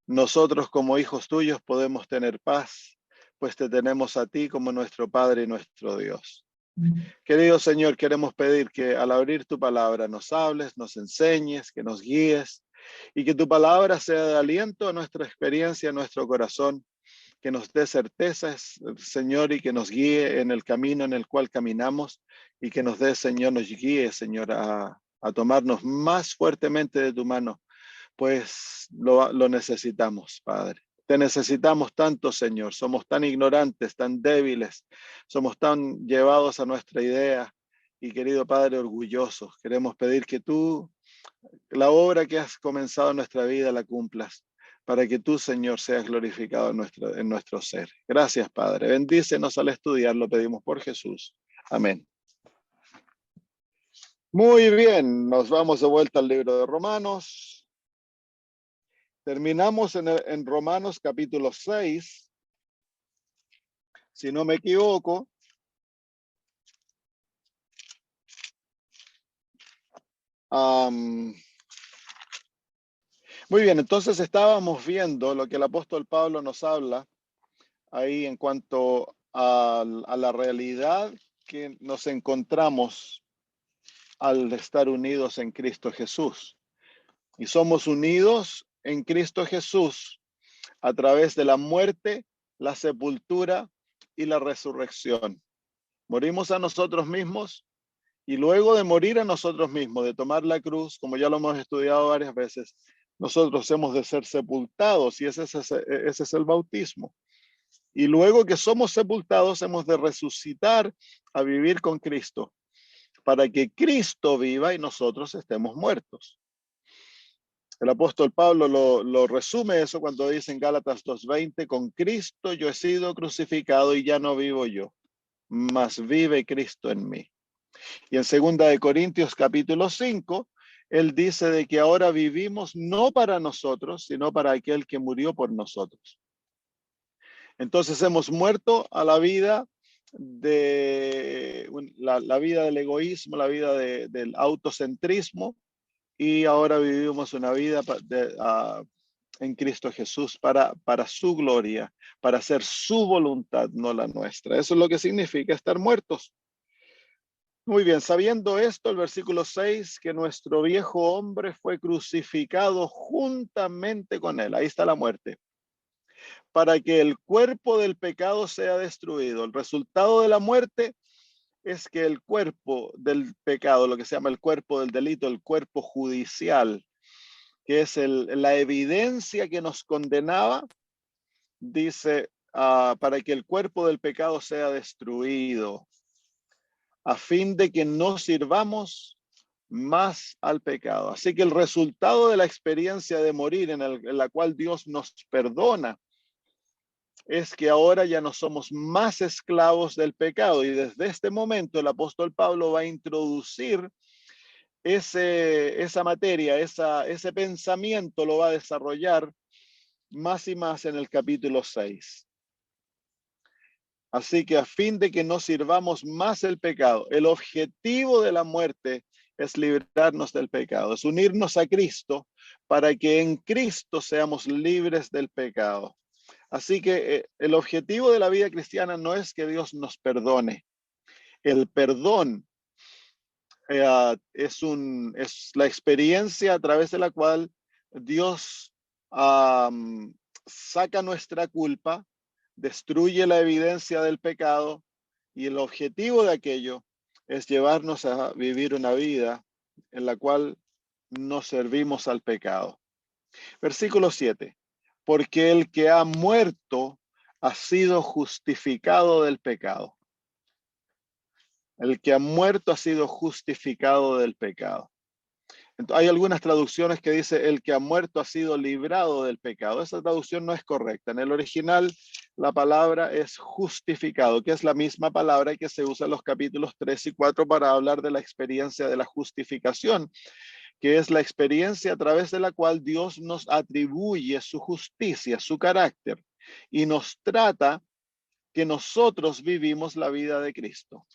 nosotros como hijos tuyos podemos tener paz, pues te tenemos a ti como nuestro Padre y nuestro Dios. Querido Señor, queremos pedir que al abrir tu palabra nos hables, nos enseñes, que nos guíes y que tu palabra sea de aliento a nuestra experiencia, a nuestro corazón, que nos dé certezas, Señor, y que nos guíe en el camino en el cual caminamos y que nos dé, Señor, nos guíe, Señor, a tomarnos más fuertemente de tu mano, pues lo necesitamos, Padre. Te necesitamos tanto, Señor. Somos tan ignorantes, tan débiles, somos tan llevados a nuestra idea y, querido Padre, orgullosos. Queremos pedir que tú, la obra que has comenzado en nuestra vida, la cumplas, para que tú, Señor, seas glorificado en nuestro ser. Gracias, Padre. Bendícenos al estudiar, lo pedimos por Jesús. Amén. Muy bien, nos vamos de vuelta al libro de Romanos. Terminamos en Romanos capítulo 6, si no me equivoco. Muy bien, entonces estábamos viendo lo que el apóstol Pablo nos habla ahí en cuanto a la realidad que nos encontramos al estar unidos en Cristo Jesús. Y somos unidos en Cristo Jesús a través de la muerte, la sepultura y la resurrección. Morimos a nosotros mismos y luego de morir a nosotros mismos, de tomar la cruz, como ya lo hemos estudiado varias veces, nosotros hemos de ser sepultados y ese es el bautismo. Y luego que somos sepultados, hemos de resucitar a vivir con Cristo, para que Cristo viva y nosotros estemos muertos. El apóstol Pablo lo resume eso cuando dice en Gálatas 2:20, con Cristo yo he sido crucificado y ya no vivo yo, mas vive Cristo en mí. Y en 2 Corintios capítulo 5, él dice de que ahora vivimos no para nosotros, sino para aquel que murió por nosotros. Entonces hemos muerto a la vida de la vida del egoísmo, la vida del autocentrismo, y ahora vivimos una vida en Cristo Jesús para su gloria, para hacer su voluntad, no la nuestra. Eso es lo que significa estar muertos. Muy bien, sabiendo esto, el versículo 6, que nuestro viejo hombre fue crucificado juntamente con él. Ahí está la muerte. Para que el cuerpo del pecado sea destruido. El resultado de la muerte es que el cuerpo del pecado, lo que se llama el cuerpo del delito, el cuerpo judicial, que es la evidencia que nos condenaba, dice, para que el cuerpo del pecado sea destruido, a fin de que no sirvamos más al pecado. Así que el resultado de la experiencia de morir en la cual Dios nos perdona es que ahora ya no somos más esclavos del pecado. Y desde este momento el apóstol Pablo va a introducir esa materia, ese pensamiento lo va a desarrollar más y más en el capítulo 6. Así que a fin de que no sirvamos más el pecado, el objetivo de la muerte es librarnos del pecado, es unirnos a Cristo para que en Cristo seamos libres del pecado. Así que el objetivo de la vida cristiana no es que Dios nos perdone. El perdón es la experiencia a través de la cual Dios saca nuestra culpa, destruye la evidencia del pecado, y el objetivo de aquello es llevarnos a vivir una vida en la cual no servimos al pecado. Versículo 7. Porque el que ha muerto ha sido justificado del pecado. El que ha muerto ha sido justificado del pecado. Hay algunas traducciones que dice el que ha muerto ha sido librado del pecado. Esa traducción no es correcta. En el original la palabra es justificado, que es la misma palabra que se usa en los capítulos 3 y 4 para hablar de la experiencia de la justificación, que es la experiencia a través de la cual Dios nos atribuye su justicia, su carácter, y nos trata que nosotros vivimos la vida de Cristo.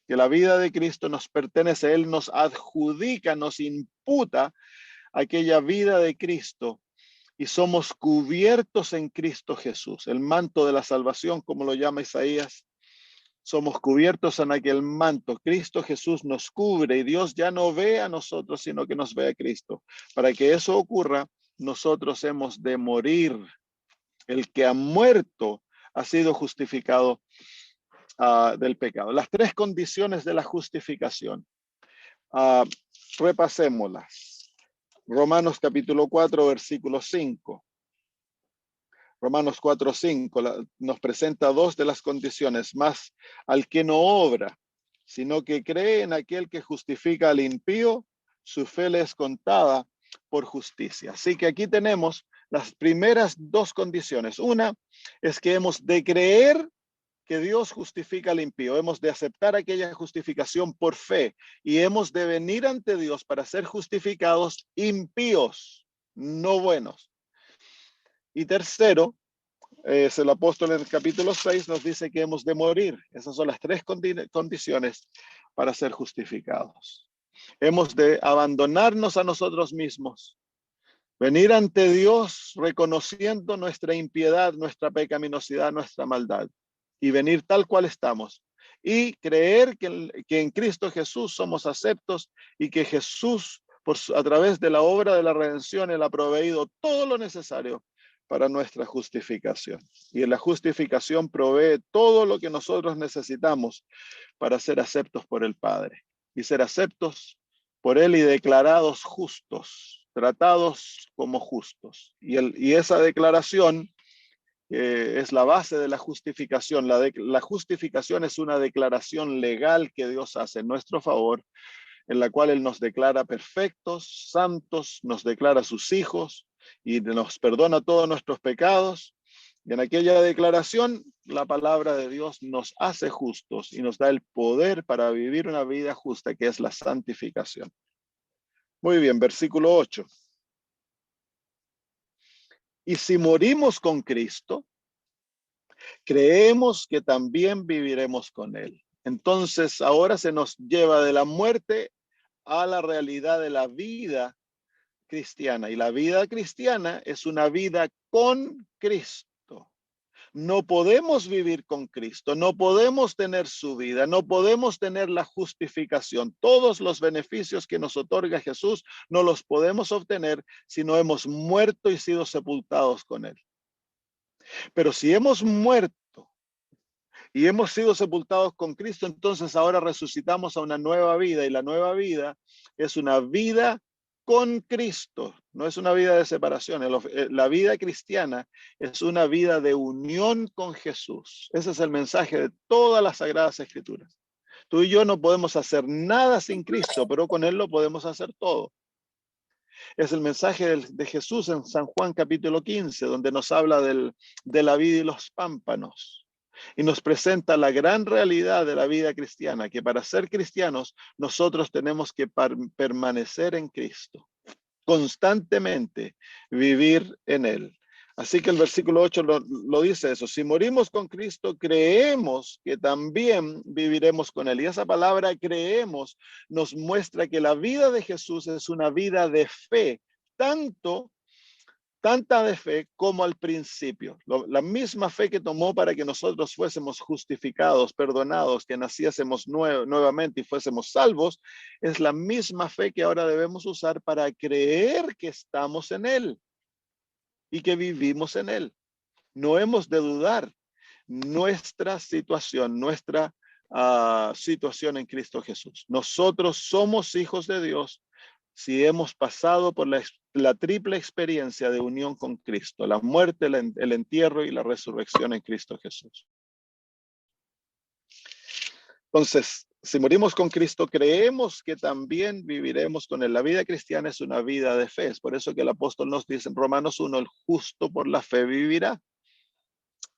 Que la vida de Cristo nos pertenece, Él nos adjudica, nos imputa aquella vida de Cristo y somos cubiertos en Cristo Jesús. El manto de la salvación, como lo llama Isaías, somos cubiertos en aquel manto. Cristo Jesús nos cubre y Dios ya no ve a nosotros, sino que nos ve a Cristo. Para que eso ocurra, nosotros hemos de morir. El que ha muerto ha sido justificado del pecado. Las tres condiciones de la justificación. Repasémoslas. Romanos capítulo 4, versículo 5. Romanos 4, 5 nos presenta dos de las condiciones. Más al que no obra, sino que cree en aquel que justifica al impío, su fe le es contada por justicia. Así que aquí tenemos las primeras dos condiciones. Una es que hemos de creer que Dios justifica al impío. Hemos de aceptar aquella justificación por fe y hemos de venir ante Dios para ser justificados impíos, no buenos. Y tercero, el apóstol en el capítulo 6 nos dice que hemos de morir. Esas son las tres condiciones para ser justificados. Hemos de abandonarnos a nosotros mismos, venir ante Dios reconociendo nuestra impiedad, nuestra pecaminosidad, nuestra maldad, y venir tal cual estamos. Y creer que en Cristo Jesús somos aceptos y que Jesús, a través de la obra de la redención, Él ha proveído todo lo necesario para nuestra justificación. Y en la justificación provee todo lo que nosotros necesitamos para ser aceptos por el Padre. Y ser aceptos por Él y declarados justos, tratados como justos. Y esa declaración es la base de la justificación. La justificación es una declaración legal que Dios hace en nuestro favor, en la cual Él nos declara perfectos, santos, nos declara sus hijos y nos perdona todos nuestros pecados. Y en aquella declaración, la palabra de Dios nos hace justos y nos da el poder para vivir una vida justa, que es la santificación. Muy bien, versículo 8. Y si morimos con Cristo, creemos que también viviremos con Él. Entonces, ahora se nos lleva de la muerte a la realidad de la vida cristiana. Y la vida cristiana es una vida con Cristo. No podemos vivir con Cristo, no podemos tener su vida, no podemos tener la justificación. Todos los beneficios que nos otorga Jesús no los podemos obtener si no hemos muerto y sido sepultados con Él. Pero si hemos muerto y hemos sido sepultados con Cristo, entonces ahora resucitamos a una nueva vida, y la nueva vida es una vida con Cristo, no es una vida de separación. La vida cristiana es una vida de unión con Jesús. Ese es el mensaje de todas las Sagradas Escrituras. Tú y yo no podemos hacer nada sin Cristo, pero con Él lo podemos hacer todo. Es el mensaje de Jesús en San Juan capítulo 15, donde nos habla de la vid y los pámpanos. Y nos presenta la gran realidad de la vida cristiana, que para ser cristianos nosotros tenemos que permanecer en Cristo, constantemente vivir en Él. Así que el versículo 8 lo dice eso. Si morimos con Cristo, creemos que también viviremos con Él. Y esa palabra creemos nos muestra que la vida de Jesús es una vida de fe, tanta de fe como al principio. La misma fe que tomó para que nosotros fuésemos justificados, perdonados, que naciésemos nuevamente y fuésemos salvos, es la misma fe que ahora debemos usar para creer que estamos en Él y que vivimos en Él. No hemos de dudar nuestra situación, nuestra situación en Cristo Jesús. Nosotros somos hijos de Dios si hemos pasado por la triple experiencia de unión con Cristo, la muerte, el entierro y la resurrección en Cristo Jesús. Entonces, si morimos con Cristo, creemos que también viviremos con Él. La vida cristiana es una vida de fe. Es por eso que el apóstol nos dice en Romanos 1, el justo por la fe vivirá.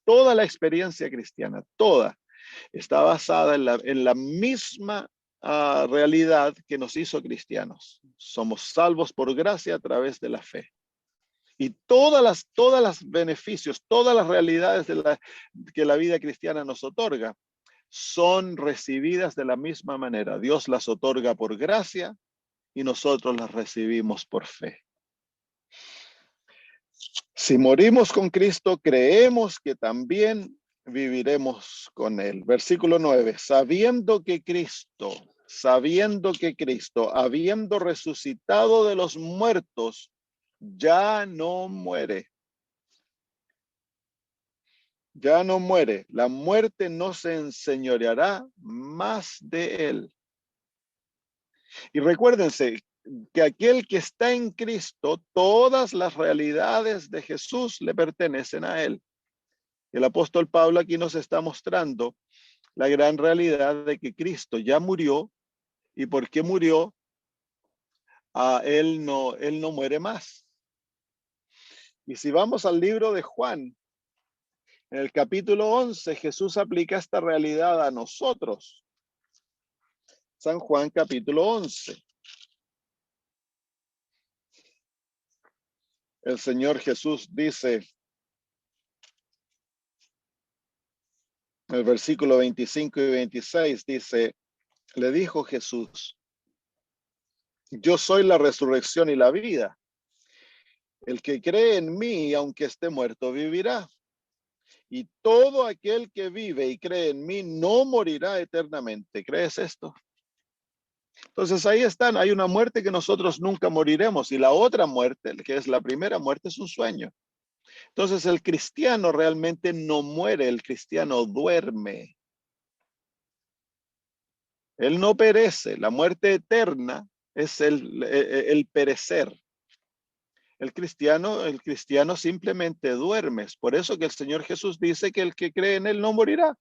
Toda la experiencia cristiana, toda, está basada en la misma realidad que nos hizo cristianos. Somos salvos por gracia a través de la fe. Y todas las beneficios, todas las realidades que la vida cristiana nos otorga, son recibidas de la misma manera. Dios las otorga por gracia y nosotros las recibimos por fe. Si morimos con Cristo, creemos que también viviremos con Él. Versículo 9, sabiendo que Cristo, habiendo resucitado de los muertos, ya no muere. Ya no muere. La muerte no se enseñoreará más de Él. Y recuérdense que aquel que está en Cristo, todas las realidades de Jesús le pertenecen a Él. El apóstol Pablo aquí nos está mostrando la gran realidad de que Cristo ya murió. ¿Y por qué murió? Él no muere más. Y si vamos al libro de Juan, en el capítulo 11, Jesús aplica esta realidad a nosotros. San Juan capítulo 11. El Señor Jesús dice, en el versículo 25 y 26, dice, le dijo Jesús, yo soy la resurrección y la vida. El que cree en mí, aunque esté muerto, vivirá. Y todo aquel que vive y cree en mí no morirá eternamente. ¿Crees esto? Entonces ahí están, hay una muerte que nosotros nunca moriremos y la otra muerte, que es la primera muerte, es un sueño. Entonces el cristiano realmente no muere, el cristiano duerme. Él no perece, la muerte eterna es el perecer. El cristiano simplemente duerme. Es por eso que el Señor Jesús dice que el que cree en él no morirá.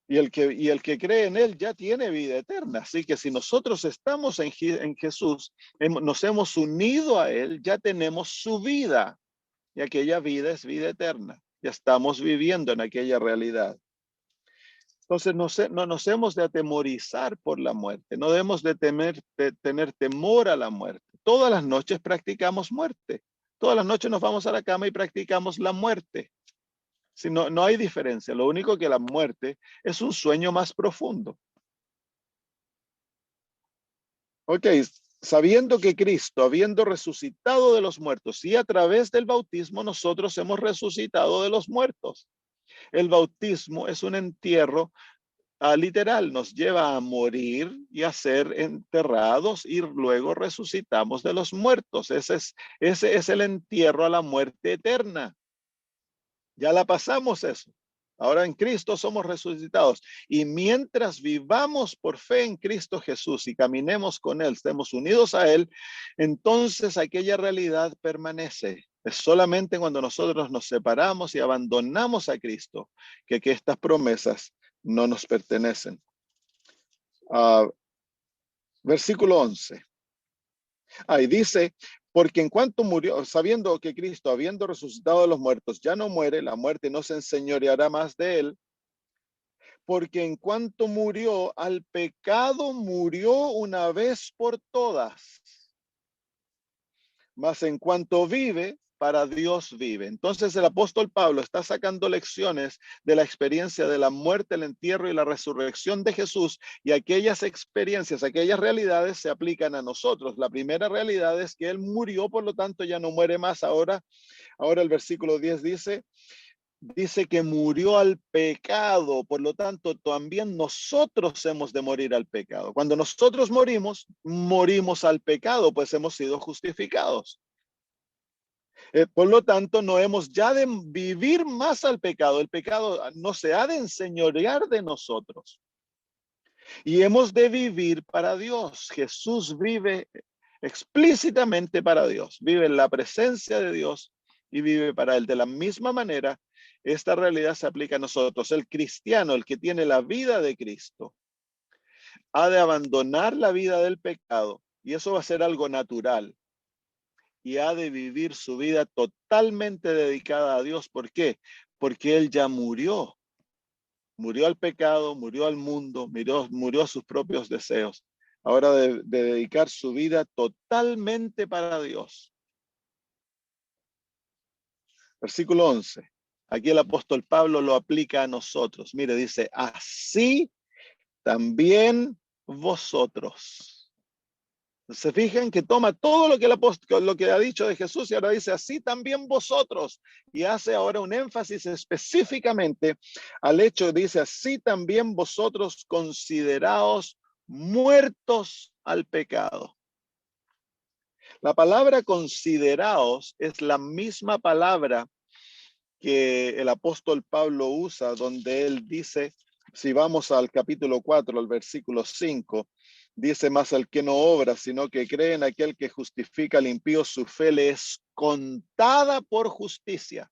Y el que cree en él ya tiene vida eterna. Así que si nosotros estamos en Jesús, nos hemos unido a él, ya tenemos su vida. Y aquella vida es vida eterna. Ya estamos viviendo en aquella realidad. Entonces no nos hemos de atemorizar por la muerte. No debemos de tener temor a la muerte. Todas las noches practicamos muerte. Todas las noches nos vamos a la cama y practicamos la muerte. Si no hay diferencia. Lo único que la muerte es un sueño más profundo. Ok, sabiendo que Cristo, habiendo resucitado de los muertos y a través del bautismo nosotros hemos resucitado de los muertos. El bautismo es un entierro literal, nos lleva a morir y a ser enterrados y luego resucitamos de los muertos. Ese es el entierro a la muerte eterna. Ya la pasamos eso. Ahora en Cristo somos resucitados. Y mientras vivamos por fe en Cristo Jesús y caminemos con Él, estemos unidos a Él, entonces aquella realidad permanece. Es solamente cuando nosotros nos separamos y abandonamos a Cristo que estas promesas no nos pertenecen. Versículo 11. Ahí dice, porque en cuanto murió, sabiendo que Cristo, habiendo resucitado de los muertos, ya no muere, la muerte no se enseñoreará más de él, porque en cuanto murió al pecado, murió una vez por todas. Mas en cuanto vive, para Dios vive. Entonces el apóstol Pablo está sacando lecciones de la experiencia de la muerte, el entierro y la resurrección de Jesús, y aquellas experiencias, aquellas realidades se aplican a nosotros. La primera realidad es que Él murió, por lo tanto ya no muere más. Ahora el versículo 10 dice que murió al pecado, por lo tanto también nosotros hemos de morir al pecado. Cuando nosotros morimos al pecado, pues hemos sido justificados. Por lo tanto, no hemos ya de vivir más al pecado. El pecado no se ha de enseñorear de nosotros. Y hemos de vivir para Dios. Jesús vive explícitamente para Dios. Vive en la presencia de Dios y vive para Él. De la misma manera, esta realidad se aplica a nosotros. El cristiano, el que tiene la vida de Cristo, ha de abandonar la vida del pecado. Y eso va a ser algo natural. Y ha de vivir su vida totalmente dedicada a Dios. ¿Por qué? Porque Él ya murió. Murió al pecado, murió al mundo, murió a sus propios deseos. Ahora de dedicar su vida totalmente para Dios. Versículo 11. Aquí el apóstol Pablo lo aplica a nosotros. Mire, dice, así también vosotros. Se fijan que toma todo lo que el apóstol, lo que ha dicho de Jesús y ahora dice así también vosotros, y hace ahora un énfasis específicamente al hecho, dice así también vosotros consideraos muertos al pecado. La palabra consideraos es la misma palabra que el apóstol Pablo usa, donde él dice, si vamos al capítulo 4, al versículo 5, dice: más al que no obra, sino que cree en aquel que justifica al impío, su fe le es contada por justicia.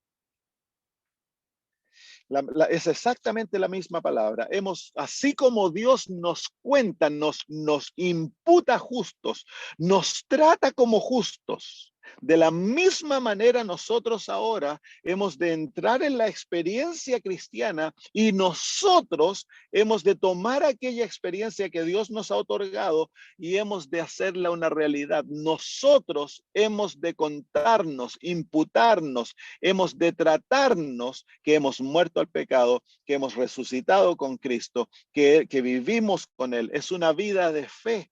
Es exactamente la misma palabra. Así como Dios nos cuenta, nos imputa justos, nos trata como justos. De la misma manera nosotros ahora hemos de entrar en la experiencia cristiana y nosotros hemos de tomar aquella experiencia que Dios nos ha otorgado y hemos de hacerla una realidad. Nosotros hemos de contarnos, imputarnos, hemos de tratarnos que hemos muerto al pecado, que hemos resucitado con Cristo, que vivimos con Él. Es una vida de fe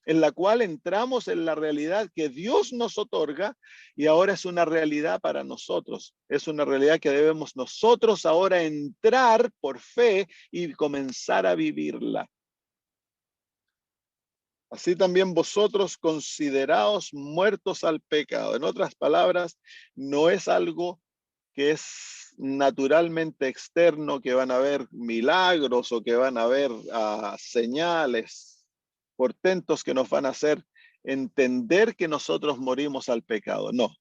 en la cual entramos en la realidad que Dios nos otorga y ahora es una realidad para nosotros. Es una realidad que debemos nosotros ahora entrar por fe y comenzar a vivirla. Así también vosotros consideraos muertos al pecado. En otras palabras, no es algo que es naturalmente externo, que van a haber milagros o que van a haber señales, portentos que nos van a hacer entender que nosotros morimos al pecado. No.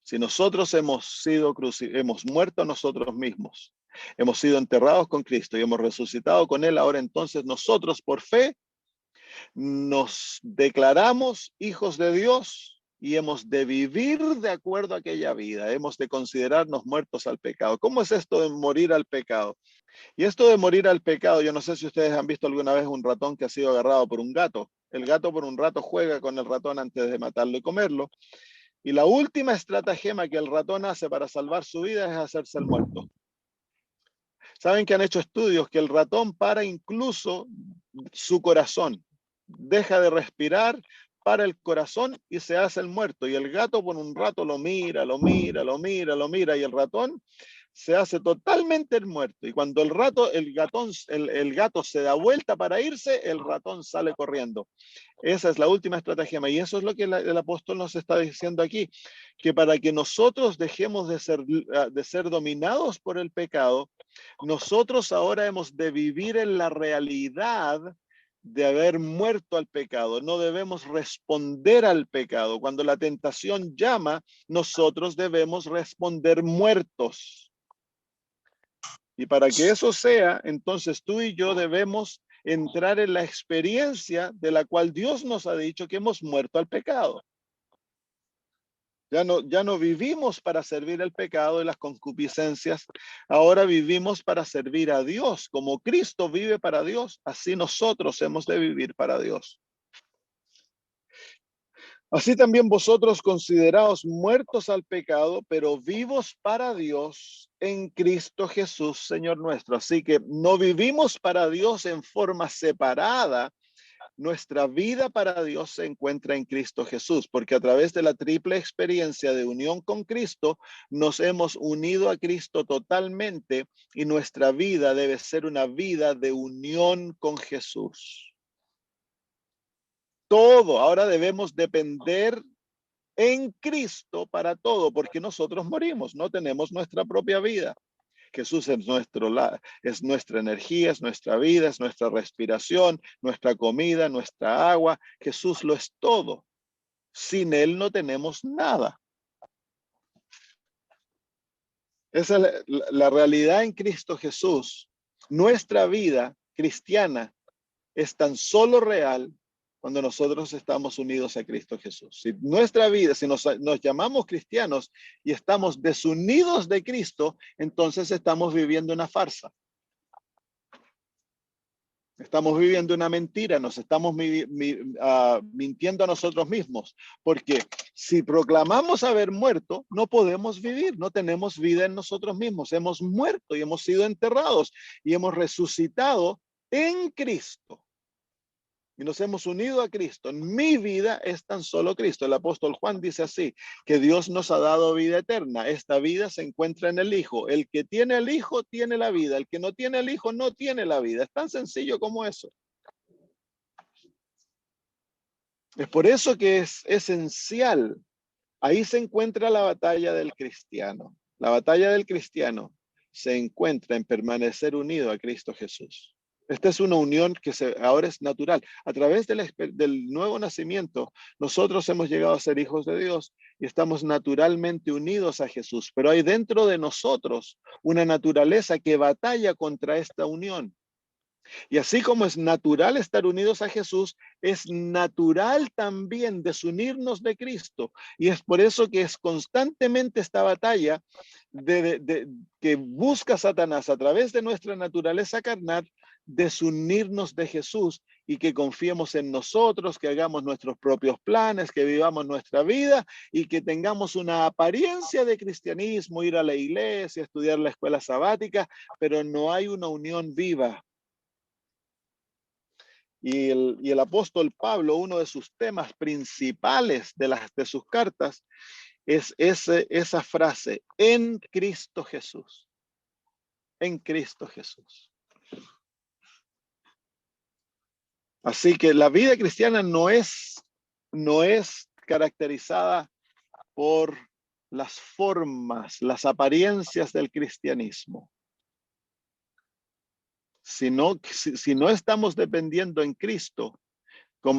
Si nosotros hemos muerto a nosotros mismos, hemos sido enterrados con Cristo y hemos resucitado con Él, ahora entonces nosotros por fe nos declaramos hijos de Dios y hemos de vivir de acuerdo a aquella vida. Hemos de considerarnos muertos al pecado. ¿Cómo es esto de morir al pecado? Y esto de morir al pecado, yo no sé si ustedes han visto alguna vez un ratón que ha sido agarrado por un gato. El gato por un rato juega con el ratón antes de matarlo y comerlo. Y la última estratagema que el ratón hace para salvar su vida es hacerse el muerto. Saben que han hecho estudios que el ratón para incluso su corazón, deja de respirar, para el corazón y se hace el muerto. Y el gato por un rato lo mira, lo mira, lo mira, lo mira, y el ratón se hace totalmente el muerto. Y cuando el gato se da vuelta para irse, el ratón sale corriendo. Esa es la última estratagema. Y eso es lo que el apóstol nos está diciendo aquí, que para que nosotros dejemos de ser dominados por el pecado, nosotros ahora hemos de vivir en la realidad de haber muerto al pecado. No debemos responder al pecado. Cuando la tentación llama, nosotros debemos responder muertos. Y para que eso sea, entonces tú y yo debemos entrar en la experiencia de la cual Dios nos ha dicho que hemos muerto al pecado. Ya no vivimos para servir el pecado y las concupiscencias. Ahora vivimos para servir a Dios. Como Cristo vive para Dios, así nosotros hemos de vivir para Dios. Así también vosotros consideraos muertos al pecado, pero vivos para Dios en Cristo Jesús, Señor nuestro. Así que no vivimos para Dios en forma separada. Nuestra vida para Dios se encuentra en Cristo Jesús, porque a través de la triple experiencia de unión con Cristo, nos hemos unido a Cristo totalmente y nuestra vida debe ser una vida de unión con Jesús. Todo, ahora debemos depender en Cristo para todo, porque nosotros morimos, no tenemos nuestra propia vida. Jesús es nuestra energía, es nuestra vida, es nuestra respiración, nuestra comida, nuestra agua. Jesús lo es todo. Sin Él no tenemos nada. Esa es la realidad en Cristo Jesús. Nuestra vida cristiana es tan solo real cuando nosotros estamos unidos a Cristo Jesús. Si nuestra vida, si nos llamamos cristianos y estamos desunidos de Cristo, entonces estamos viviendo una farsa. Estamos viviendo una mentira, nos estamos mintiendo a nosotros mismos, porque si proclamamos haber muerto, no podemos vivir, no tenemos vida en nosotros mismos. Hemos muerto y hemos sido enterrados y hemos resucitado en Cristo. y nos hemos unido a Cristo. Mi vida es tan solo Cristo. El apóstol Juan dice así, que Dios nos ha dado vida eterna. Esta vida se encuentra en el Hijo. El que tiene el Hijo tiene la vida. El que no tiene el Hijo no tiene la vida. Es tan sencillo como eso. Es por eso que es esencial. Ahí se encuentra la batalla del cristiano. La batalla del cristiano se encuentra en permanecer unido a Cristo Jesús. Esta es una unión que ahora es natural. A través del nuevo nacimiento, nosotros hemos llegado a ser hijos de Dios y estamos naturalmente unidos a Jesús. Pero hay dentro de nosotros una naturaleza que batalla contra esta unión. Y así como es natural estar unidos a Jesús, es natural también desunirnos de Cristo. Y es por eso que es constantemente esta batalla que busca Satanás a través de nuestra naturaleza carnal, desunirnos de Jesús y que confiemos en nosotros, que hagamos nuestros propios planes, que vivamos nuestra vida y que tengamos una apariencia de cristianismo, ir a la iglesia, estudiar la escuela sabática, pero no hay una unión viva. Y el apóstol Pablo, uno de sus temas principales de sus cartas, es esa frase, en Cristo Jesús. En Cristo Jesús. Así que la vida cristiana no es caracterizada por las formas, las apariencias del cristianismo. Si no estamos dependiendo en Cristo,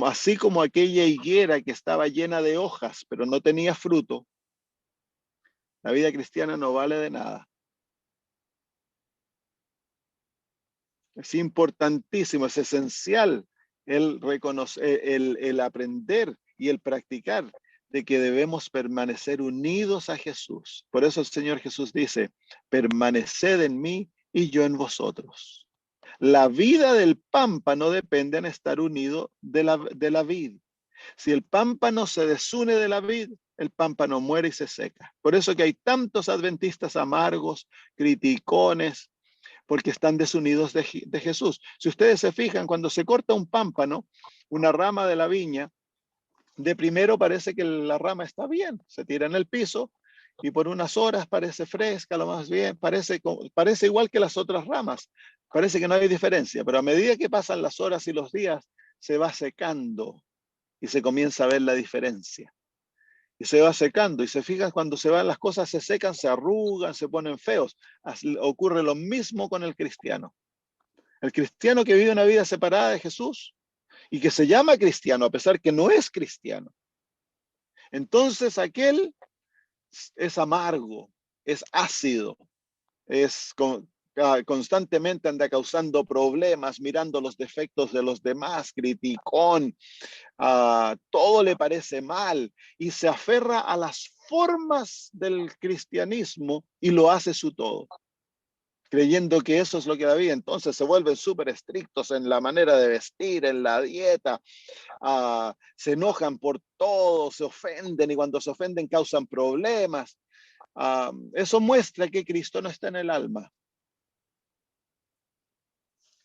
así como aquella higuera que estaba llena de hojas, pero no tenía fruto, la vida cristiana no vale de nada. Es importantísimo, es esencial el reconocer, el aprender y el practicar de que debemos permanecer unidos a Jesús. Por eso el Señor Jesús dice, permaneced en mí y yo en vosotros. La vida del pámpano depende en estar unido de la vid. Si el pámpano se desune de la vid, el pámpano muere y se seca. Por eso que hay tantos adventistas amargos, criticones, porque están desunidos de Jesús. Si ustedes se fijan, cuando se corta un pámpano, una rama de la viña, de primero parece que la rama está bien, se tira en el piso y por unas horas parece fresca, lo más bien, parece igual que las otras ramas, parece que no hay diferencia, pero a medida que pasan las horas y los días, se va secando y se comienza a ver la diferencia. Y se va secando, y se fijan, cuando se van las cosas, se secan, se arrugan, se ponen feos. Ocurre lo mismo con el cristiano. El cristiano que vive una vida separada de Jesús y que se llama cristiano a pesar que no es cristiano. Entonces aquel es amargo, es ácido, constantemente anda causando problemas, mirando los defectos de los demás, criticón, todo le parece mal y se aferra a las formas del cristianismo y lo hace su todo, creyendo que eso es lo que da vida. Entonces se vuelven súper estrictos en la manera de vestir, en la dieta, se enojan por todo, se ofenden y cuando se ofenden causan problemas. Eso muestra que Cristo no está en el alma.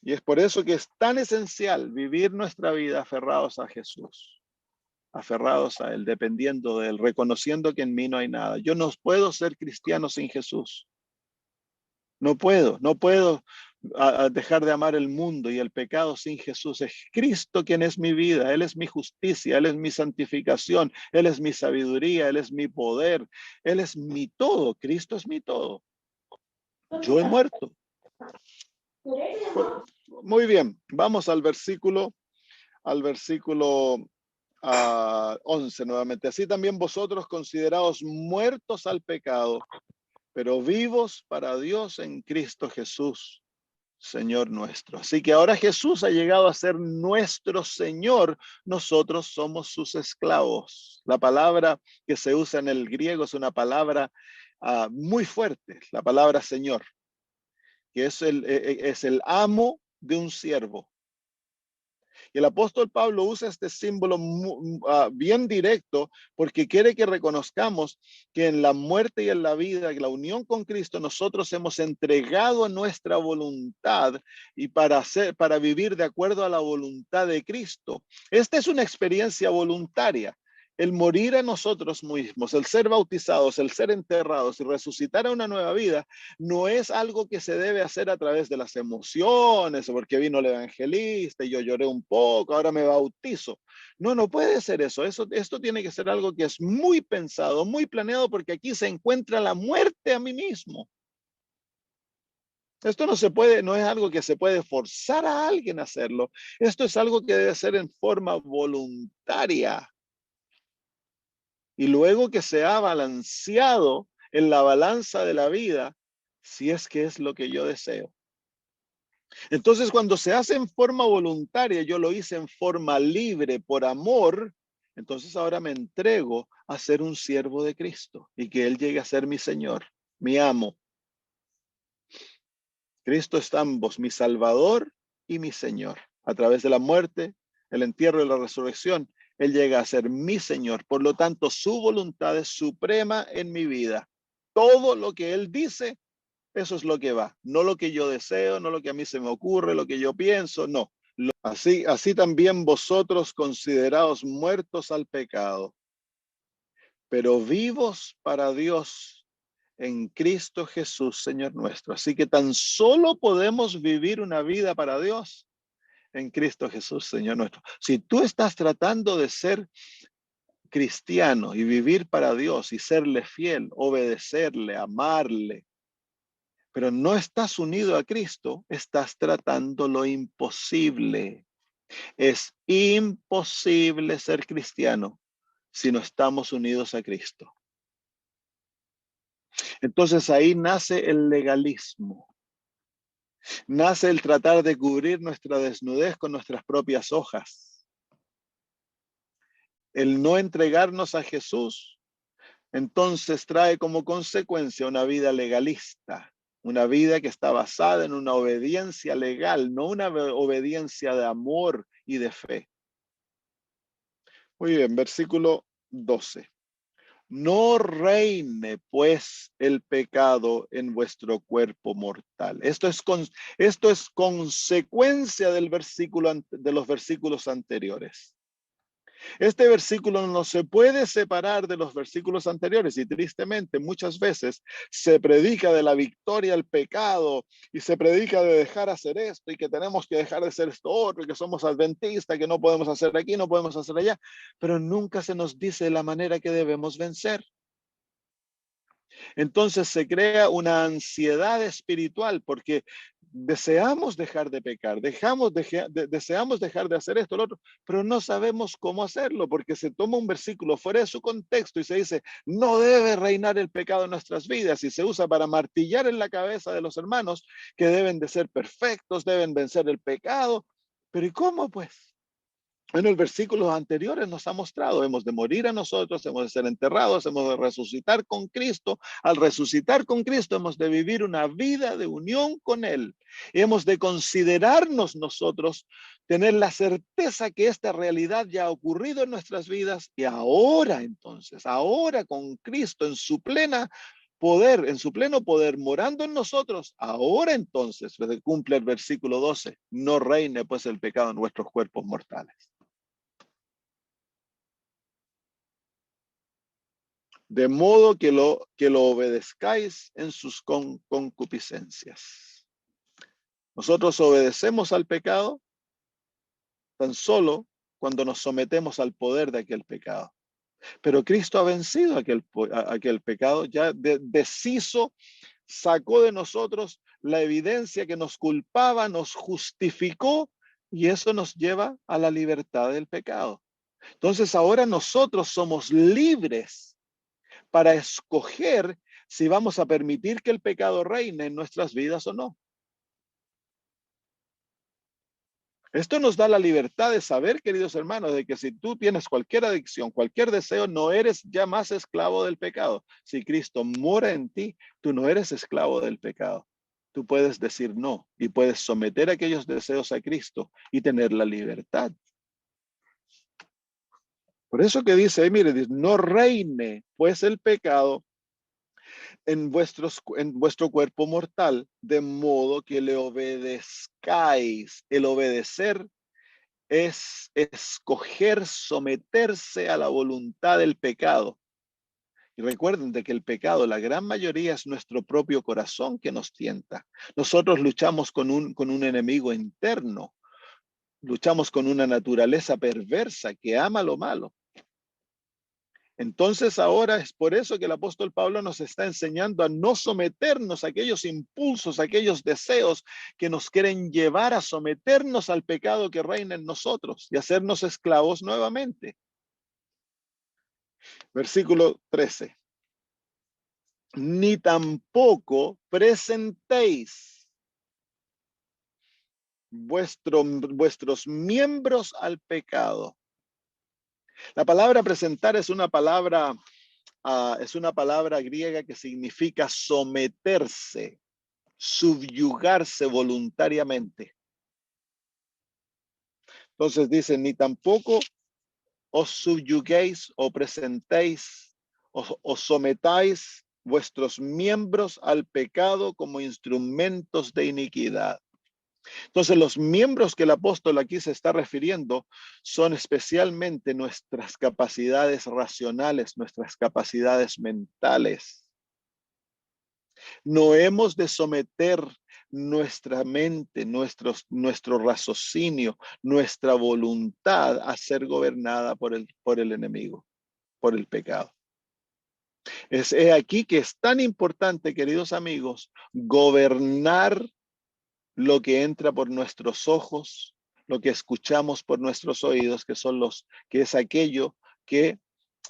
Y es por eso que es tan esencial vivir nuestra vida aferrados a Jesús, aferrados a Él, dependiendo de Él, reconociendo que en mí no hay nada. Yo no puedo ser cristiano sin Jesús. No puedo dejar de amar el mundo y el pecado sin Jesús. Es Cristo quien es mi vida, Él es mi justicia, Él es mi santificación, Él es mi sabiduría, Él es mi poder, Él es mi todo, Cristo es mi todo. Yo he muerto. Muy bien, vamos al versículo 11 nuevamente. Así también vosotros consideraos muertos al pecado, pero vivos para Dios en Cristo Jesús, Señor nuestro. Así que ahora Jesús ha llegado a ser nuestro Señor, nosotros somos sus esclavos. La palabra que se usa en el griego es una palabra muy fuerte, la palabra Señor, que es el amo de un siervo. Y el apóstol Pablo usa este símbolo bien directo porque quiere que reconozcamos que en la muerte y en la vida, en la unión con Cristo, nosotros hemos entregado nuestra voluntad y para vivir de acuerdo a la voluntad de Cristo. Esta es una experiencia voluntaria. El morir a nosotros mismos, el ser bautizados, el ser enterrados y resucitar a una nueva vida, no es algo que se debe hacer a través de las emociones, porque vino el evangelista y yo lloré un poco, ahora me bautizo. No, no puede ser eso. Esto tiene que ser algo que es muy pensado, muy planeado, porque aquí se encuentra la muerte a mí mismo. Esto no se puede, no es algo que se puede forzar a alguien a hacerlo. Esto es algo que debe ser en forma voluntaria. Y luego que se ha balanceado en la balanza de la vida, si es que es lo que yo deseo. Entonces, cuando se hace en forma voluntaria, yo lo hice en forma libre por amor, entonces ahora me entrego a ser un siervo de Cristo y que Él llegue a ser mi Señor, mi amo. Cristo es ambos, mi Salvador y mi Señor. A través de la muerte, el entierro y la resurrección, Él llega a ser mi Señor. Por lo tanto, su voluntad es suprema en mi vida. Todo lo que Él dice, eso es lo que va. No lo que yo deseo, no lo que a mí se me ocurre, lo que yo pienso, no. Así también vosotros consideraos muertos al pecado, pero vivos para Dios en Cristo Jesús, Señor nuestro. Así que tan solo podemos vivir una vida para Dios en Cristo Jesús, Señor nuestro. Si tú estás tratando de ser cristiano y vivir para Dios y serle fiel, obedecerle, amarle, pero no estás unido a Cristo, estás tratando lo imposible. Es imposible ser cristiano si no estamos unidos a Cristo. Entonces ahí nace el legalismo. Nace el tratar de cubrir nuestra desnudez con nuestras propias hojas. El no entregarnos a Jesús, entonces trae como consecuencia una vida legalista, una vida que está basada en una obediencia legal, no una obediencia de amor y de fe. Muy bien, versículo 12. No reine pues el pecado en vuestro cuerpo mortal. Esto es consecuencia de los versículos anteriores. Este versículo no se puede separar de los versículos anteriores y tristemente muchas veces se predica de la victoria al pecado y se predica de dejar hacer esto y que tenemos que dejar de hacer esto otro y que somos adventistas, que no podemos hacer aquí, no podemos hacer allá, pero nunca se nos dice la manera que debemos vencer. Entonces se crea una ansiedad espiritual porque deseamos dejar de pecar, deseamos dejar de hacer esto, lo otro, pero no sabemos cómo hacerlo porque se toma un versículo fuera de su contexto y se dice, no debe reinar el pecado en nuestras vidas y se usa para martillar en la cabeza de los hermanos que deben de ser perfectos, deben vencer el pecado. Pero ¿y cómo pues? En el versículos anteriores nos ha mostrado, hemos de morir a nosotros, hemos de ser enterrados, hemos de resucitar con Cristo. Al resucitar con Cristo hemos de vivir una vida de unión con Él. Hemos de considerarnos nosotros, tener la certeza que esta realidad ya ha ocurrido en nuestras vidas y ahora entonces, ahora con Cristo en su pleno poder, morando en nosotros, ahora entonces se cumple el versículo 12, no reine pues el pecado en nuestros cuerpos mortales. De modo que lo obedezcáis en sus concupiscencias. Nosotros obedecemos al pecado tan solo cuando nos sometemos al poder de aquel pecado. Pero Cristo ha vencido aquel pecado, ya deshizo, sacó de nosotros la evidencia que nos culpaba, nos justificó y eso nos lleva a la libertad del pecado. Entonces ahora nosotros somos libres para escoger si vamos a permitir que el pecado reine en nuestras vidas o no. Esto nos da la libertad de saber, queridos hermanos, de que si tú tienes cualquier adicción, cualquier deseo, no eres ya más esclavo del pecado. Si Cristo mora en ti, tú no eres esclavo del pecado. tú puedes decir no y puedes someter aquellos deseos a Cristo y tener la libertad. Por eso que dice ahí, mire, dice, no reine pues el pecado en vuestro cuerpo mortal, de modo que le obedezcáis. El obedecer es escoger someterse a la voluntad del pecado. Y recuerden de que el pecado, la gran mayoría, es nuestro propio corazón que nos tienta. Nosotros luchamos con un enemigo interno, luchamos con una naturaleza perversa que ama lo malo. Entonces ahora es por eso que el apóstol Pablo nos está enseñando a no someternos a aquellos impulsos, a aquellos deseos que nos quieren llevar a someternos al pecado que reina en nosotros y hacernos esclavos nuevamente. Versículo 13. Ni tampoco presentéis vuestros miembros al pecado. La palabra presentar es una palabra griega que significa someterse, subyugarse voluntariamente. Entonces dice, ni tampoco os subyuguéis o presentéis o sometáis vuestros miembros al pecado como instrumentos de iniquidad. Entonces, los miembros que el apóstol aquí se está refiriendo son especialmente nuestras capacidades racionales, nuestras capacidades mentales. No hemos de someter nuestra mente, nuestro raciocinio, nuestra voluntad a ser gobernada por el enemigo, por el pecado. Es aquí que es tan importante, queridos amigos, gobernar lo que entra por nuestros ojos, lo que escuchamos por nuestros oídos, que es aquello que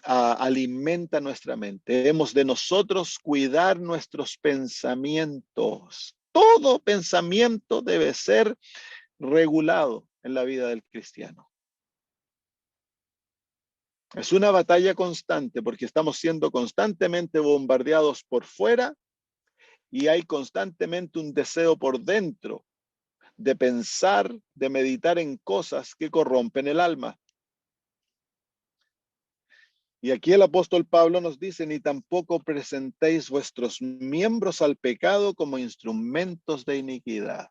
alimenta nuestra mente. Hemos de nosotros cuidar nuestros pensamientos. Todo pensamiento debe ser regulado en la vida del cristiano. Es una batalla constante porque estamos siendo constantemente bombardeados por fuera y hay constantemente un deseo por dentro de pensar, de meditar en cosas que corrompen el alma. Y aquí el apóstol Pablo nos dice, ni tampoco presentéis vuestros miembros al pecado como instrumentos de iniquidad.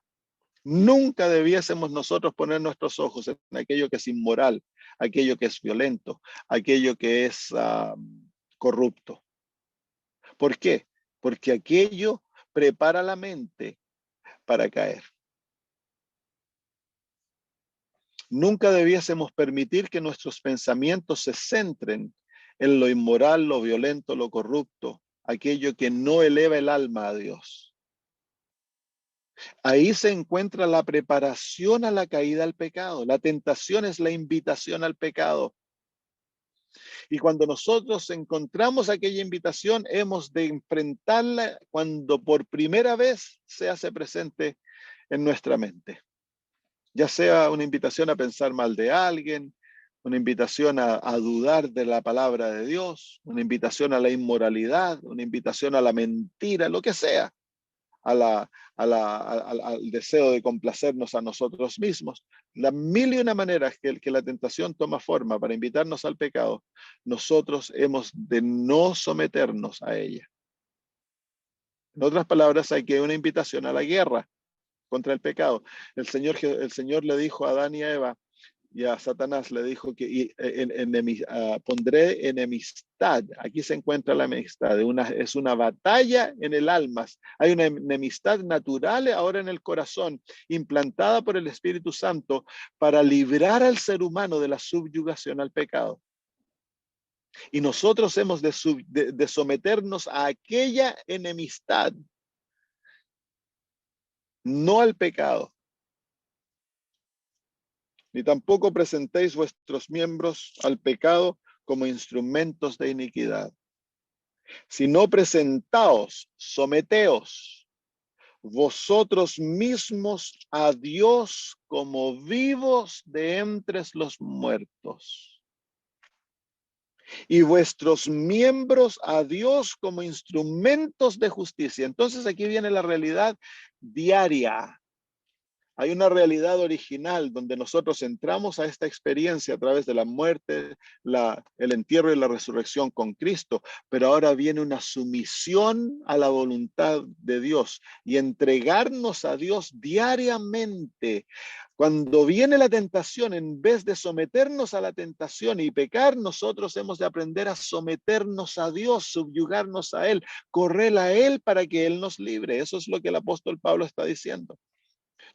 Nunca debiésemos nosotros poner nuestros ojos en aquello que es inmoral, aquello que es violento, aquello que es corrupto. ¿Por qué? Porque aquello prepara la mente para caer. Nunca debiésemos permitir que nuestros pensamientos se centren en lo inmoral, lo violento, lo corrupto, aquello que no eleva el alma a Dios. Ahí se encuentra la preparación a la caída al pecado. La tentación es la invitación al pecado. Y cuando nosotros encontramos aquella invitación, hemos de enfrentarla cuando por primera vez se hace presente en nuestra mente. Ya sea una invitación a pensar mal de alguien, una invitación a dudar de la palabra de Dios, una invitación a la inmoralidad, una invitación a la mentira, lo que sea, al deseo de complacernos a nosotros mismos. Las mil y una maneras que la tentación toma forma para invitarnos al pecado, nosotros hemos de no someternos a ella. En otras palabras, hay que una invitación a la guerra contra el pecado. El Señor le dijo a Adán y a Eva y a Satanás, le dijo que pondré enemistad. Aquí se encuentra la enemistad. Es una batalla en el alma. Hay una enemistad natural ahora en el corazón, implantada por el Espíritu Santo para librar al ser humano de la subyugación al pecado. Y nosotros hemos de someternos a aquella enemistad, no al pecado. Ni tampoco presentéis vuestros miembros al pecado como instrumentos de iniquidad, sino presentaos, someteos vosotros mismos a Dios como vivos de entre los muertos. y vuestros miembros a Dios como instrumentos de justicia. Entonces aquí viene la realidad diaria. Hay una realidad original donde nosotros entramos a esta experiencia a través de la muerte, el entierro y la resurrección con Cristo, pero ahora viene una sumisión a la voluntad de Dios y entregarnos a Dios diariamente. Cuando viene la tentación, en vez de someternos a la tentación y pecar, nosotros hemos de aprender a someternos a Dios, subyugarnos a Él, correr a Él para que Él nos libre. Eso es lo que el apóstol Pablo está diciendo.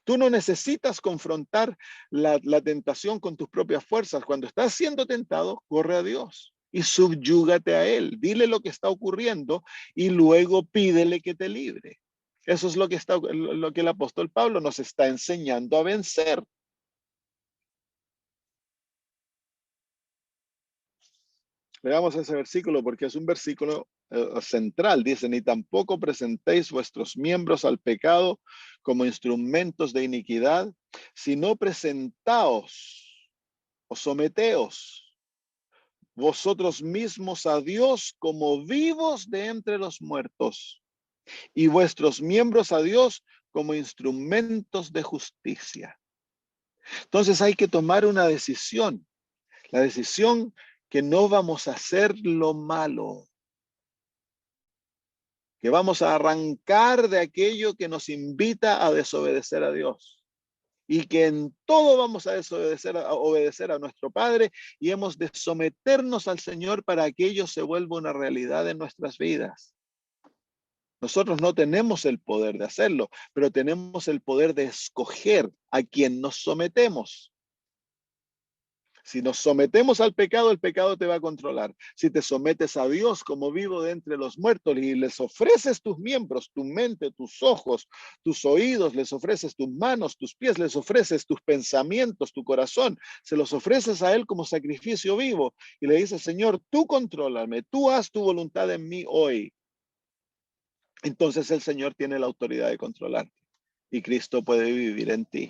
Tú no necesitas confrontar la tentación con tus propias fuerzas. Cuando estás siendo tentado, corre a Dios y subyúgate a Él. Dile lo que está ocurriendo y luego pídele que te libre. Eso es lo que el apóstol Pablo nos está enseñando a vencer. Veamos ese versículo porque es un versículo central. Dice, ni tampoco presentéis vuestros miembros al pecado como instrumentos de iniquidad, sino presentaos o someteos vosotros mismos a Dios como vivos de entre los muertos y vuestros miembros a Dios como instrumentos de justicia. Entonces hay que tomar una decisión. La decisión que no vamos a hacer lo malo, que vamos a arrancar de aquello que nos invita a desobedecer a Dios y que en todo vamos a obedecer a nuestro Padre y hemos de someternos al Señor para que ello se vuelva una realidad en nuestras vidas. Nosotros no tenemos el poder de hacerlo, pero tenemos el poder de escoger a quien nos sometemos. Si nos sometemos al pecado, el pecado te va a controlar. Si te sometes a Dios como vivo de entre los muertos y les ofreces tus miembros, tu mente, tus ojos, tus oídos, les ofreces tus manos, tus pies, les ofreces tus pensamientos, tu corazón, se los ofreces a Él como sacrificio vivo y le dices, Señor, tú contrólame, tú haz tu voluntad en mí hoy. Entonces el Señor tiene la autoridad de controlarte y Cristo puede vivir en ti.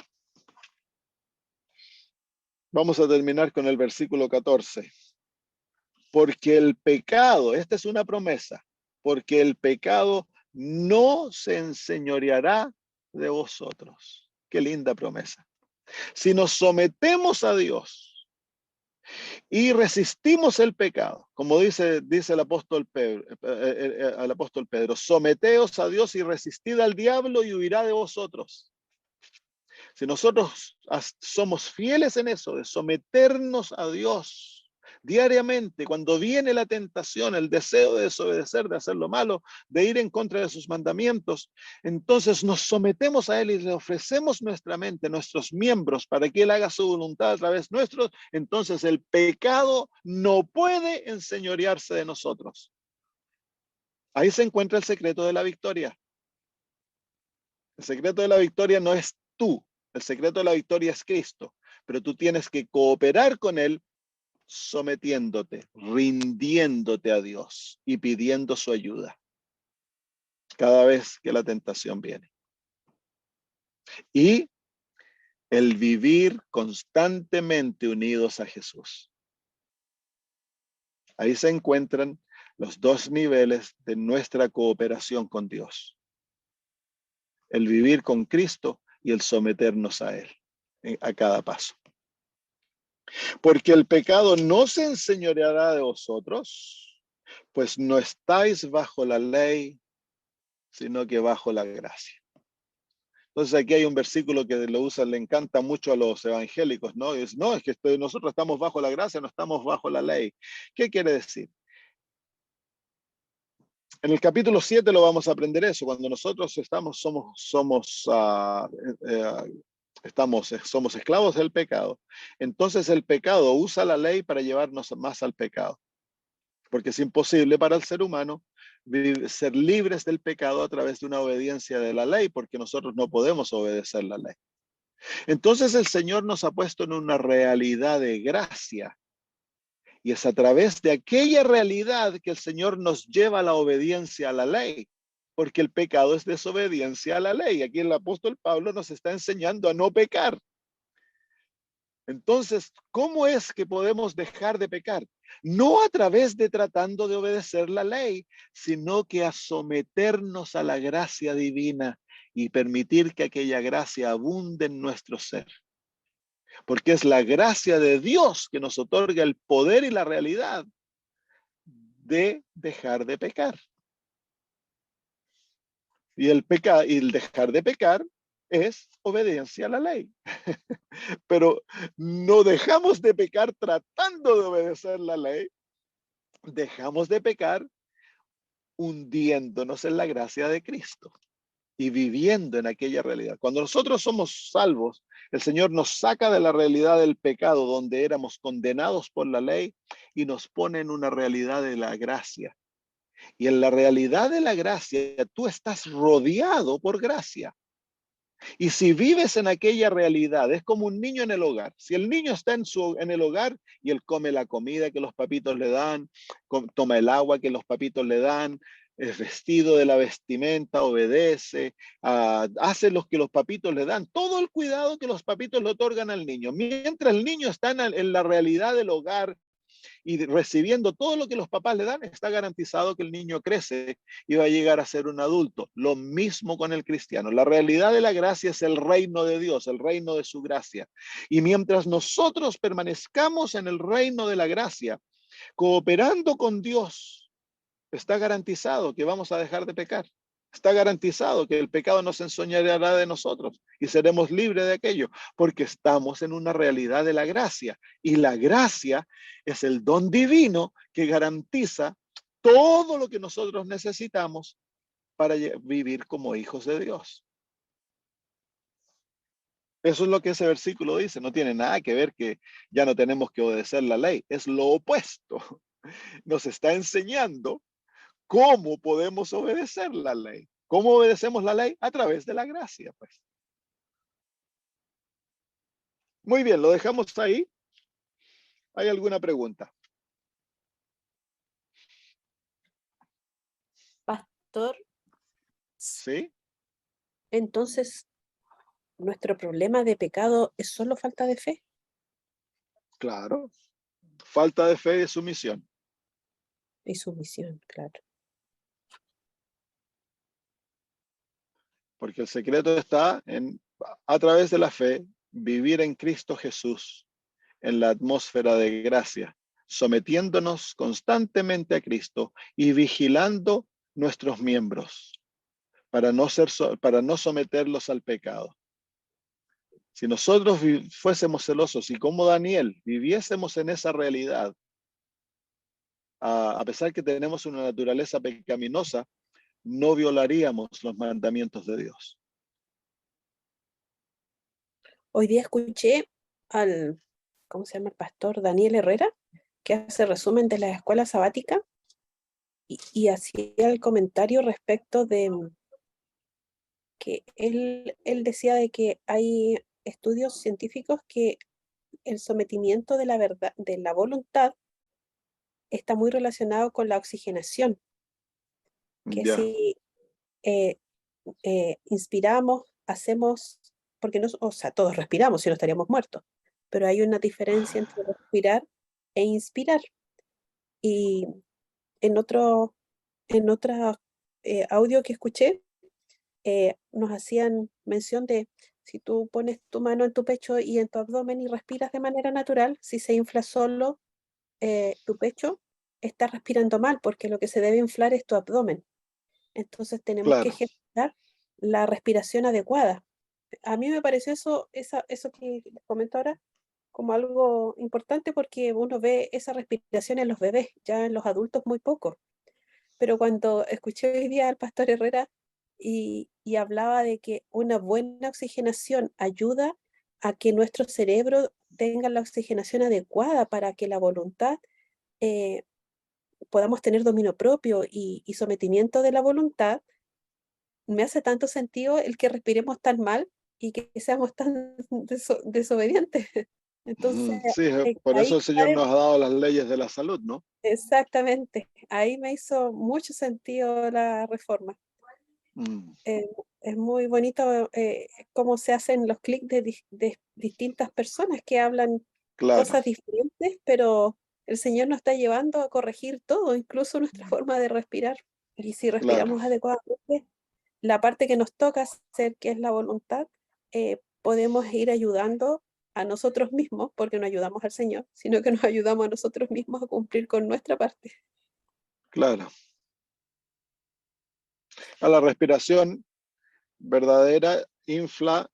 Vamos a terminar con el versículo 14. Porque el pecado, esta es una promesa, porque el pecado no se enseñoreará de vosotros. Qué linda promesa. Si nos sometemos a Dios y resistimos el pecado, como dice el apóstol Pedro, someteos a Dios y resistid al diablo y huirá de vosotros. Si nosotros somos fieles en eso, de someternos a Dios diariamente, cuando viene la tentación, el deseo de desobedecer, de hacer lo malo, de ir en contra de sus mandamientos, entonces nos sometemos a Él y le ofrecemos nuestra mente, nuestros miembros, para que Él haga su voluntad a través nuestros, entonces el pecado no puede enseñorearse de nosotros. Ahí se encuentra el secreto de la victoria. El secreto de la victoria no es tú. El secreto de la victoria es Cristo, pero tú tienes que cooperar con Él sometiéndote, rindiéndote a Dios y pidiendo su ayuda cada vez que la tentación viene. Y el vivir constantemente unidos a Jesús. Ahí se encuentran los dos niveles de nuestra cooperación con Dios. El vivir con Cristo y el someternos a Él a cada paso. Porque el pecado no se enseñoreará de vosotros, pues no estáis bajo la ley, sino que bajo la gracia. Entonces aquí hay un versículo que lo usan, le encanta mucho a los evangélicos, ¿no? Es que nosotros estamos bajo la gracia, no estamos bajo la ley. ¿Qué quiere decir? En el capítulo 7 lo vamos a aprender eso, cuando nosotros somos esclavos del pecado. Entonces el pecado usa la ley para llevarnos más al pecado, porque es imposible para el ser humano ser libres del pecado a través de una obediencia de la ley, porque nosotros no podemos obedecer la ley. Entonces el Señor nos ha puesto en una realidad de gracia, y es a través de aquella realidad que el Señor nos lleva a la obediencia a la ley, porque el pecado es desobediencia a la ley. Aquí el apóstol Pablo nos está enseñando a no pecar. Entonces, ¿cómo es que podemos dejar de pecar? no a través de tratando de obedecer la ley, sino que a someternos a la gracia divina y permitir que aquella gracia abunde en nuestro ser. Porque es la gracia de Dios que nos otorga el poder y la realidad de dejar de pecar. Y el dejar de pecar es obediencia a la ley. Pero no dejamos de pecar tratando de obedecer la ley, dejamos de pecar hundiéndonos en la gracia de Cristo y viviendo en aquella realidad. Cuando nosotros somos salvos, el Señor nos saca de la realidad del pecado, donde éramos condenados por la ley, y nos pone en una realidad de la gracia. Y en la realidad de la gracia, tú estás rodeado por gracia. Y si vives en aquella realidad, es como un niño en el hogar. Si el niño está en el hogar y él come la comida que los papitos le dan, toma el agua que los papitos le dan, es vestido de la vestimenta, obedece, hace lo que los papitos le dan, todo el cuidado que los papitos le otorgan al niño. Mientras el niño está en la realidad del hogar, y recibiendo todo lo que los papás le dan, está garantizado que el niño crece y va a llegar a ser un adulto. Lo mismo con el cristiano. La realidad de la gracia es el reino de Dios, el reino de su gracia. Y mientras nosotros permanezcamos en el reino de la gracia, cooperando con Dios, está garantizado que vamos a dejar de pecar. Está garantizado que el pecado no se enseñoreará de nosotros y seremos libres de aquello, porque estamos en una realidad de la gracia. Y la gracia es el don divino que garantiza todo lo que nosotros necesitamos para vivir como hijos de Dios. Eso es lo que ese versículo dice. No tiene nada que ver que ya no tenemos que obedecer la ley. Es lo opuesto. Nos está enseñando ¿cómo podemos obedecer la ley? ¿Cómo obedecemos la ley? A través de la gracia, pues. Muy bien, lo dejamos ahí. ¿Hay alguna pregunta? Pastor, ¿Sí? entonces, ¿nuestro problema de pecado es solo falta de fe? Claro. Falta de fe y sumisión. Y sumisión, claro. Porque el secreto está a través de la fe, vivir en Cristo Jesús, en la atmósfera de gracia, sometiéndonos constantemente a Cristo y vigilando nuestros miembros para no someterlos al pecado. Si nosotros fuésemos celosos y como Daniel viviésemos en esa realidad, a pesar que tenemos una naturaleza pecaminosa, no violaríamos los mandamientos de Dios. Hoy día escuché al, ¿cómo se llama? El pastor Daniel Herrera, que hace resumen de la escuela sabática y hacía el comentario respecto de que él decía de que hay estudios científicos que el sometimiento de la verdad, de la voluntad, está muy relacionado con la oxigenación, que Ya, si eh, inspiramos, hacemos, porque no, o sea, todos respiramos, si no estaríamos muertos, pero hay una diferencia entre respirar e inspirar. Y en otro, en otra audio que escuché, nos hacían mención de si tú pones tu mano en tu pecho y en tu abdomen y respiras de manera natural, si se infla solo tu pecho, estás respirando mal porque lo que se debe inflar es tu abdomen. Entonces tenemos que claro, ejercitar la respiración adecuada. A mí me pareció eso que les comento ahora como algo importante porque uno ve esa respiración en los bebés, ya en los adultos muy poco. Pero cuando escuché hoy día al pastor Herrera y hablaba de que una buena oxigenación ayuda a que nuestro cerebro tenga la oxigenación adecuada para que la voluntad eh, podamos tener dominio propio y sometimiento de la voluntad, me hace tanto sentido el que respiremos tan mal y que seamos tan desobedientes. Entonces, sí, por eso ahí el Señor cae nos ha dado las leyes de la salud, ¿no? exactamente, ahí me hizo mucho sentido la reforma. Mm, Eh, es muy bonito cómo se hacen los clics de distintas personas que hablan claro, cosas diferentes, pero el Señor nos está llevando a corregir todo, incluso nuestra forma de respirar. Y si Claro, respiramos adecuadamente, la parte que nos toca hacer, que es la voluntad, podemos ir ayudando a nosotros mismos, porque no ayudamos al Señor, sino que nos ayudamos a nosotros mismos a cumplir con nuestra parte. claro. A la respiración verdadera infla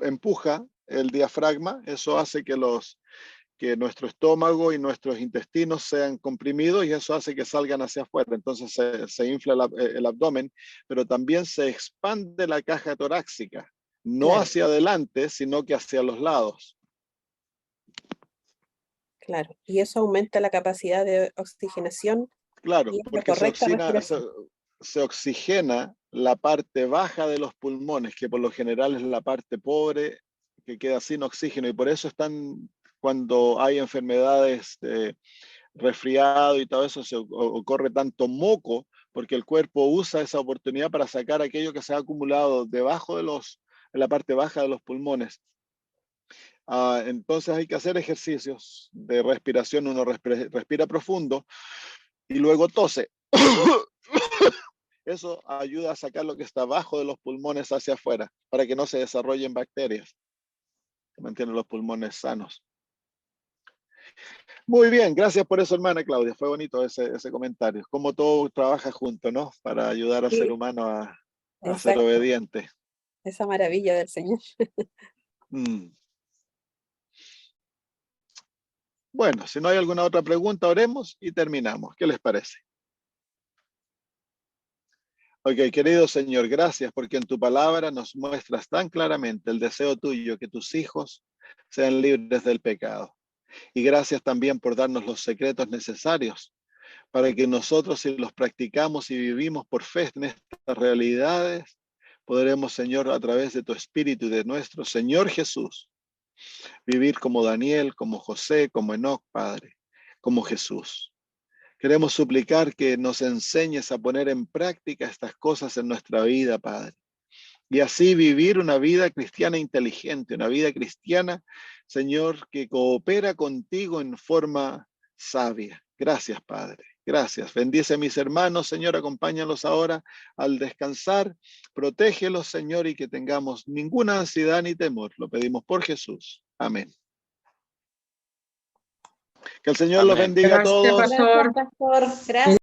empuja el diafragma, eso hace que nuestro estómago y nuestros intestinos sean comprimidos y eso hace que salgan hacia afuera. Entonces se infla el abdomen, pero también se expande la caja torácica, no Claro. hacia adelante, sino que hacia los lados. Claro, y eso aumenta la capacidad de oxigenación Claro, y es la porque correcta respiración. se oxigena la parte baja de los pulmones, que por lo general es la parte pobre, que queda sin oxígeno, y por eso cuando hay enfermedades de resfriado y todo eso, ocurre tanto moco, porque el cuerpo usa esa oportunidad para sacar aquello que se ha acumulado debajo en la parte baja de los pulmones. Entonces hay que hacer ejercicios de respiración, uno respira profundo y luego tose. Eso ayuda a sacar lo que está abajo de los pulmones hacia afuera, para que no se desarrollen bacterias, que mantienen los pulmones sanos. Muy bien, gracias por eso, hermana Claudia. Fue bonito ese comentario. Cómo todo trabaja junto, ¿no? Para ayudar al ser Sí, humano a ser exacto, obediente. esa maravilla del Señor. Mm. Bueno, si no hay alguna otra pregunta, oremos y terminamos. ¿Qué les parece? Ok, querido Señor, gracias porque en tu palabra nos muestras tan claramente el deseo tuyo que tus hijos sean libres del pecado. Y gracias también por darnos los secretos necesarios para que nosotros, si los practicamos y vivimos por fe en estas realidades, podremos, Señor, a través de tu Espíritu y de nuestro Señor Jesús, vivir como Daniel, como José, como Enoc, Padre, como Jesús. Queremos suplicar que nos enseñes a poner en práctica estas cosas en nuestra vida, Padre. Y así vivir una vida cristiana inteligente, una vida cristiana, Señor, que coopera contigo en forma sabia. Gracias, Padre. Gracias. Bendice a mis hermanos, Señor, acompáñalos ahora al descansar. Protégelos, Señor, y que tengamos ninguna ansiedad ni temor. Lo pedimos por Jesús. Amén. Que el Señor los Amén. bendiga a Gracias, todos. pastor. Gracias, pastor. Gracias.